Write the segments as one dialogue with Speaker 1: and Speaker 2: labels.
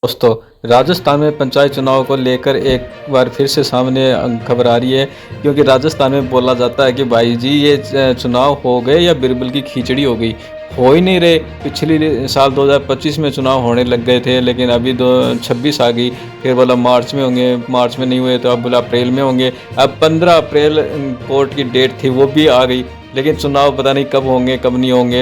Speaker 1: दोस्तों, राजस्थान में पंचायत चुनाव को लेकर एक बार फिर से सामने खबर आ रही है। क्योंकि राजस्थान में बोला जाता है कि भाई जी ये चुनाव हो गए या बिरबल की खिचड़ी हो गई। हो ही नहीं रहे। पिछली साल 2025 में चुनाव होने लग गए थे, लेकिन अभी 26 आ गई। फिर बोला मार्च में होंगे, मार्च में नहीं हुए तो अब बोला अप्रैल में होंगे। अब 15 अप्रैल कोर्ट की डेट थी, वो भी आ गई। लेकिन चुनाव पता नहीं कब होंगे कब नहीं होंगे,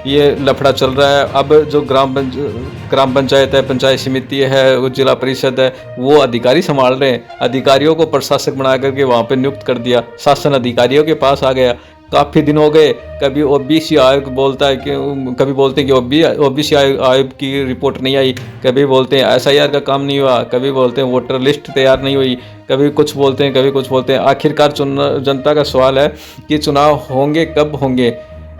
Speaker 1: ये लफड़ा चल रहा है। अब जो ग्राम पंचायत है, पंचायत समिति है, वो जिला परिषद है, वो अधिकारी संभाल रहे हैं। अधिकारियों को प्रशासक बना करके वहाँ पे नियुक्त कर दिया, शासन अधिकारियों के पास आ गया। काफ़ी दिन हो गए। कभी ओबीसी आयोग बोलता है कि, कभी बोलते हैं कि ओबीसी आयोग की रिपोर्ट नहीं आई, कभी बोलते हैं एसआईआर का काम नहीं हुआ, कभी बोलते हैं वोटर लिस्ट तैयार नहीं हुई, कभी कुछ बोलते हैं कभी कुछ बोलते हैं। आखिरकार जनता का सवाल है कि चुनाव होंगे कब होंगे,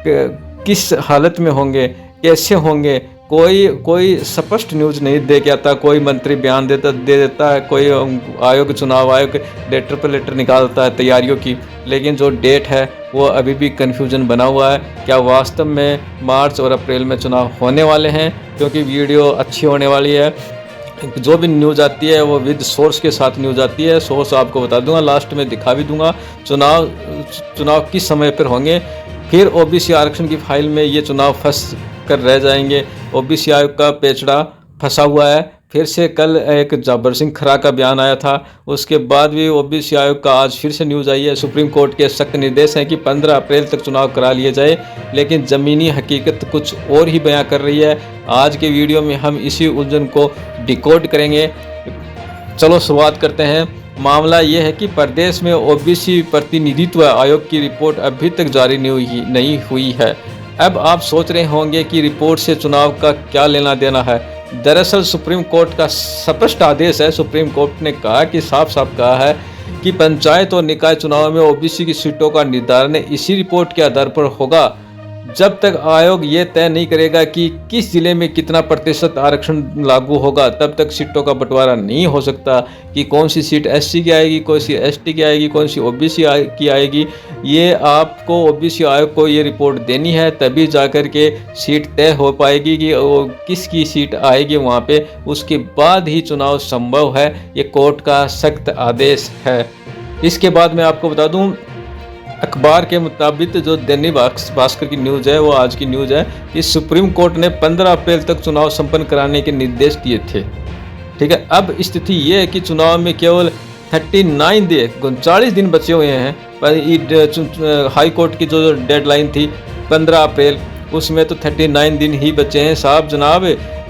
Speaker 1: किस हालत में होंगे, कैसे होंगे। कोई स्पष्ट न्यूज़ नहीं दे के आता। कोई मंत्री बयान दे देता है, कोई चुनाव आयोग लेटर पर लेटर निकालता है तैयारियों की। लेकिन जो डेट है वो अभी भी कन्फ्यूजन बना हुआ है। क्या वास्तव में मार्च और अप्रैल में चुनाव होने वाले हैं? क्योंकि वीडियो अच्छी होने वाली है। जो भी न्यूज़ आती है वो विद सोर्स के साथ न्यूज़ आती है। सोर्स आपको बता दूंगा, लास्ट में दिखा भी दूंगा। चुनाव किस समय पर होंगे। फिर ओबीसी आरक्षण की फाइल में ये चुनाव फंस कर रह जाएंगे। ओबीसी आयोग का पेचड़ा फंसा हुआ है। फिर से कल एक जाबर सिंह खरा का बयान आया था, उसके बाद भी ओबीसी आयोग का आज फिर से न्यूज़ आई है। सुप्रीम कोर्ट के सख्त निर्देश हैं कि 15 अप्रैल तक चुनाव करा लिए जाए, लेकिन ज़मीनी हकीकत कुछ और ही बयां कर रही है। आज के वीडियो में हम इसी उलझन को डिकोड करेंगे। चलो शुरुआत करते हैं। मामला ये है कि प्रदेश में ओबीसी प्रतिनिधित्व आयोग की रिपोर्ट अभी तक जारी नहीं हुई है। अब आप सोच रहे होंगे कि रिपोर्ट से चुनाव का क्या लेना देना है। दरअसल सुप्रीम कोर्ट का स्पष्ट आदेश है। सुप्रीम कोर्ट ने कहा कि साफ साफ कहा है कि पंचायत और निकाय चुनाव में ओबीसी की सीटों का निर्धारण इसी रिपोर्ट के आधार पर होगा। जब तक आयोग ये तय नहीं करेगा कि किस जिले में कितना प्रतिशत आरक्षण लागू होगा, तब तक सीटों का बंटवारा नहीं हो सकता। कि कौन सी सीट एससी की आएगी, कौन सी एसटी की आएगी, कौन सी ओबीसी की आएगी, ये आपको ओबीसी आयोग को ये रिपोर्ट देनी है। तभी जाकर के सीट तय हो पाएगी कि वो किसकी सीट आएगी वहाँ पे। उसके बाद ही चुनाव संभव है। ये कोर्ट का सख्त आदेश है। इसके बाद मैं आपको बता दूँ, अखबार के मुताबिक जो दैनिक भास्कर की न्यूज़ है, वो आज की न्यूज़ है कि सुप्रीम कोर्ट ने 15 अप्रैल तक चुनाव संपन्न कराने के निर्देश दिए थे। ठीक है, अब स्थिति ये है कि चुनाव में केवल 39 दिन बचे हुए हैं। पर हाई कोर्ट की जो डेडलाइन थी 15 अप्रैल, उसमें तो 39 दिन ही बचे हैं साहब जनाब।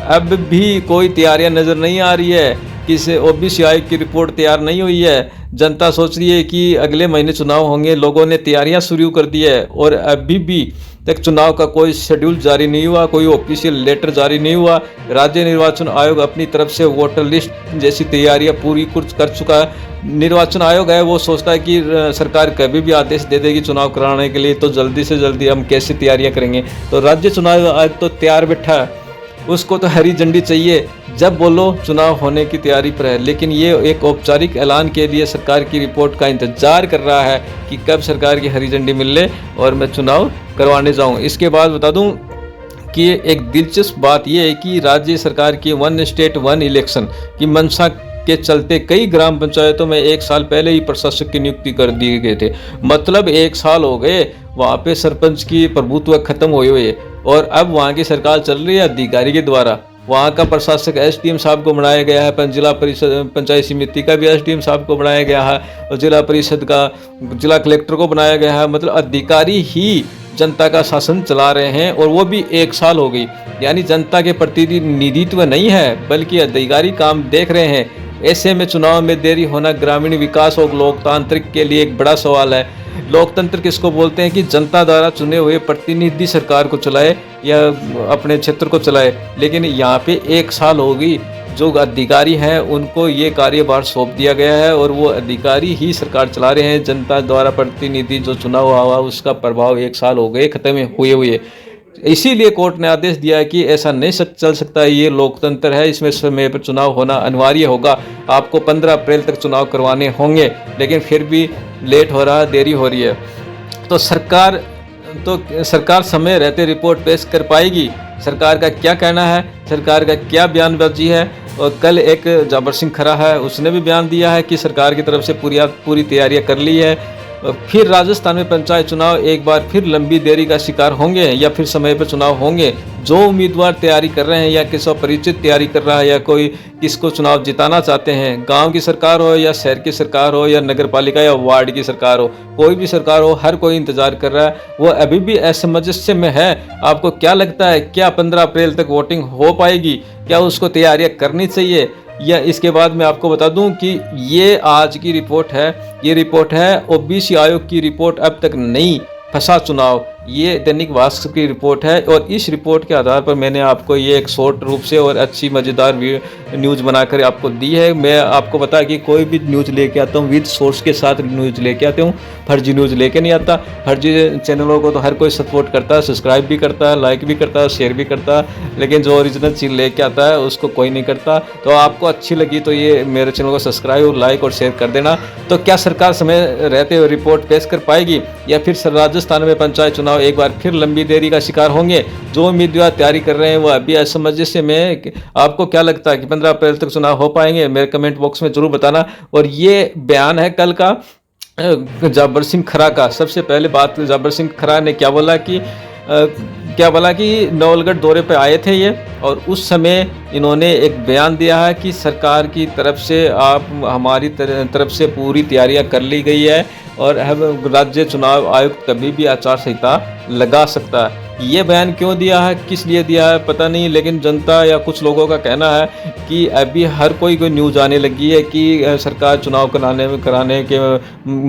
Speaker 1: अब भी कोई तैयारियां नज़र नहीं आ रही है। किस ओबीसी आयोग की रिपोर्ट तैयार नहीं हुई है। जनता सोच रही है कि अगले महीने चुनाव होंगे। लोगों ने तैयारियां शुरू कर दी है और अभी भी तक चुनाव का कोई शेड्यूल जारी नहीं हुआ, कोई ऑफिशियल लेटर जारी नहीं हुआ। राज्य निर्वाचन आयोग अपनी तरफ से वोटर लिस्ट जैसी तैयारियां पूरी कर चुका है। निर्वाचन आयोग है वो सोचता है कि सरकार कभी भी आदेश दे देगी चुनाव कराने के लिए, तो जल्दी से जल्दी हम कैसे तैयारियां करेंगे। तो राज्य चुनाव आयोग तो तैयार बैठा है, उसको तो हरी झंडी चाहिए। जब बोलो चुनाव होने की तैयारी पर है। लेकिन ये एक औपचारिक ऐलान के लिए सरकार की रिपोर्ट का इंतजार कर रहा है कि कब सरकार की हरी झंडी मिल ले और मैं चुनाव करवाने जाऊं। इसके बाद बता दूं कि एक दिलचस्प बात यह है कि राज्य सरकार की 1 स्टेट 1 इलेक्शन की मंशा के चलते कई ग्राम पंचायतों में 1 साल पहले ही प्रशासक की नियुक्ति कर दिए गए थे। मतलब 1 साल हो गए वहाँ पे सरपंच की प्रभुत्व खत्म हुए हुए, और अब वहाँ की सरकार चल रही है अधिकारी के द्वारा। वहाँ का प्रशासक एसडीएम साहब को बनाया गया है, जिला परिषद पंचायत समिति का भी एसडीएम साहब को बनाया गया है, और जिला परिषद का जिला कलेक्टर को बनाया गया है। मतलब अधिकारी ही जनता का शासन चला रहे हैं, और वो भी 1 साल हो गई। यानी जनता के प्रतिनिधित्व नहीं है, बल्कि अधिकारी काम देख रहे हैं। ऐसे में चुनाव में देरी होना ग्रामीण विकास और लोकतांत्रिक के लिए एक बड़ा सवाल है। लोकतंत्र किसको बोलते हैं कि जनता द्वारा चुने हुए प्रतिनिधि सरकार को चलाए या अपने क्षेत्र को चलाए। लेकिन यहाँ पे 1 साल हो गई, जो अधिकारी हैं उनको ये कार्यभार सौंप दिया गया है और वो अधिकारी ही सरकार चला रहे हैं। जनता द्वारा प्रतिनिधि जो चुना हुआ उसका प्रभाव 1 साल हो गए खत्म हुए। इसीलिए कोर्ट ने आदेश दिया है कि ऐसा नहीं चल सकता। ये लोकतंत्र है, इसमें समय पर चुनाव होना अनिवार्य होगा। आपको 15 अप्रैल तक चुनाव करवाने होंगे, लेकिन फिर भी लेट हो रहा है, देरी हो रही है। तो सरकार समय रहते रिपोर्ट पेश कर पाएगी। सरकार का क्या कहना है, सरकार का क्या बयानबाजी है, और कल एक जाबर सिंह खरा है, उसने भी बयान दिया है कि सरकार की तरफ से पूरी तैयारियां कर ली है। फिर राजस्थान में पंचायत चुनाव एक बार फिर लंबी देरी का शिकार होंगे या फिर समय पर चुनाव होंगे। जो उम्मीदवार तैयारी कर रहे हैं या किसी परिचित तैयारी कर रहा है या कोई किसको चुनाव जिताना चाहते हैं, गांव की सरकार हो या शहर की सरकार हो या नगर पालिका या वार्ड की सरकार हो, कोई भी सरकार हो, हर कोई इंतजार कर रहा है। वो अभी भी असमंजस्य में है। आपको क्या लगता है, क्या 15 अप्रैल तक वोटिंग हो पाएगी? क्या उसको तैयारियां करनी चाहिए? या इसके बाद मैं आपको बता दूं कि ये आज की रिपोर्ट है, ये रिपोर्ट है ओबीसी आयोग की रिपोर्ट, अब तक नहीं फंसा चुनाव, ये दैनिक भास्कर की रिपोर्ट है। और इस रिपोर्ट के आधार पर मैंने आपको ये एक शॉर्ट रूप से और अच्छी मज़ेदार न्यूज़ बनाकर आपको दी है। मैं आपको बता कि कोई भी न्यूज़ लेके आता हूँ विद सोर्स के साथ न्यूज़ लेके आते हूँ, फर्जी न्यूज़ लेके नहीं आता। फर्जी चैनलों को तो हर कोई सपोर्ट करता है, सब्सक्राइब भी करता है, लाइक भी करता है, शेयर भी करता है, लेकिन जो ओरिजिनल चीज़ लेके आता है उसको कोई नहीं करता। तो आपको अच्छी लगी तो ये मेरे चैनल को सब्सक्राइब और लाइक और शेयर कर देना। तो क्या सरकार समय रहते हुए रिपोर्ट पेश कर पाएगी या फिर राजस्थान में पंचायत चुनाव एक बार फिर लंबी देरी का शिकार होंगे? जो उम्मीदवार तैयारी कर रहे हैं वो अभी असमंजस्य में। आपको क्या लगता है कि 15 अप्रैल तक चुनाव हो पाएंगे? मेरे कमेंट बॉक्स में जरूर बताना। और ये बयान है कल का जाबर सिंह खरा का। सबसे पहले बात, जाबर सिंह खरा ने क्या बोला कि नवलगढ़ दौरे पे आए थे ये, और उस समय इन्होंने एक बयान दिया है कि सरकार की तरफ से हमारी तरफ से पूरी तैयारियां कर ली गई है और राज्य चुनाव आयुक्त कभी भी आचार संहिता लगा सकता है। ये बयान क्यों दिया है, किस लिए दिया है पता नहीं, लेकिन जनता या कुछ लोगों का कहना है कि अभी हर कोई न्यूज़ आने लगी है कि सरकार चुनाव कराने के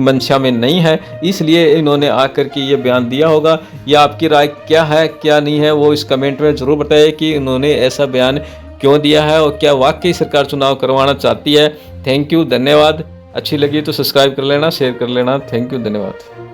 Speaker 1: मंशा में नहीं है, इसलिए इन्होंने आकर के ये बयान दिया होगा। या आपकी राय क्या है, क्या नहीं है, वो इस कमेंट में ज़रूर बताइए कि इन्होंने ऐसा बयान क्यों दिया है और क्या वाकई सरकार चुनाव करवाना चाहती है। थैंक यू, धन्यवाद। अच्छी लगी तो सब्सक्राइब कर लेना, शेयर कर लेना। थैंक यू, धन्यवाद।